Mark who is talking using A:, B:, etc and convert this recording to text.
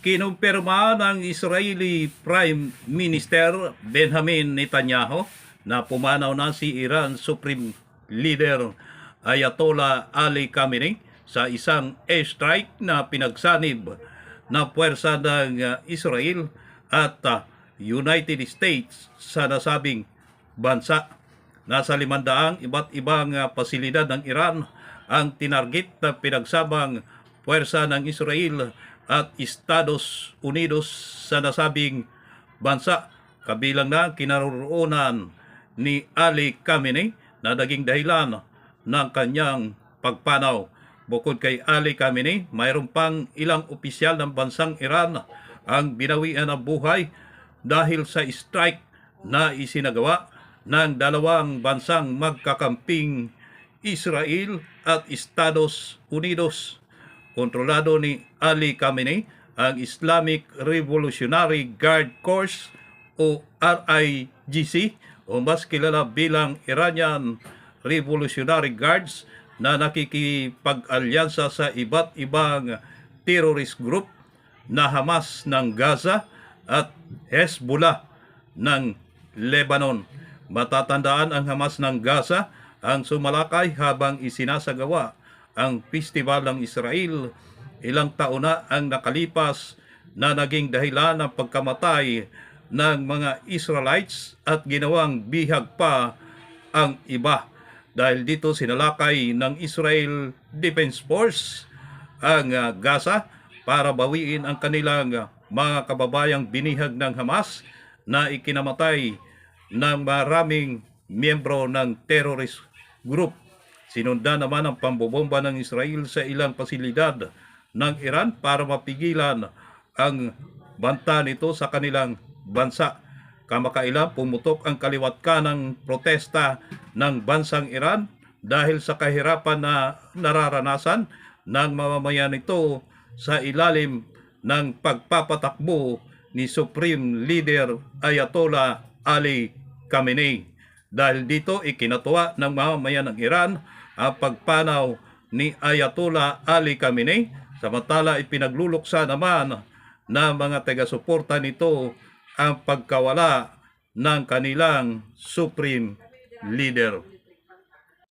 A: Kinumpirma ng Israeli Prime Minister Benjamin Netanyahu na pumanaw na si Iran Supreme Leader Ayatollah Ali Khamenei sa isang airstrike na pinagsanib na puwersa ng Israel at United States sa nasabing bansa. Nasa 500 iba't ibang pasilidad ng Iran ang tinarget na pinagsabang puwersa ng Israel at Estados Unidos sa nasabing bansa, kabilang na kinaroroonan ni Ali Khamenei na naging dahilan ng kanyang pagpanaw. Bukod kay Ali Khamenei, mayroon pang ilang opisyal ng bansang Iran ang binawian ng buhay dahil sa strike na isinagawa ng dalawang bansang magkakamping, Israel at Estados Unidos. Kontrolado ni Ali Khamenei ang Islamic Revolutionary Guard Corps o RIGC o mas kilala bilang Iranian Revolutionary Guards na nakikipag-alyansa sa iba't ibang terrorist group na Hamas ng Gaza at Hezbollah ng Lebanon. Matatandaan ang Hamas ng Gaza ang sumalakay habang isinasagawa ang festival ng Israel. Ilang taon na ang nakalipas na naging dahilan ng pagkamatay ng mga Israelites at ginawang bihag pa ang iba. Dahil dito sinalakay ng Israel Defense Force ang Gaza para bawiin ang kanilang mga kababayang binihag ng Hamas na ikinamatay ng maraming miyembro ng terrorist group. Sinundan naman ang pambobomba ng Israel sa ilang pasilidad ng Iran para mapigilan ang banta nito sa kanilang bansa. Kamakailan pumutok ang kaliwat kanang protesta ng bansang Iran dahil sa kahirapan na nararanasan ng mamamayan nito sa ilalim ng pagpapatakbo ni Supreme Leader Ayatollah Ali Khamenei. Dahil dito ikinatuwa ng mamamayan ng Iran ang pagpanaw ni Ayatollah Ali Khamenei, samantala ipinagluluksa naman ng mga taga-suporta nito ang pagkawala ng kanilang Supreme Leader.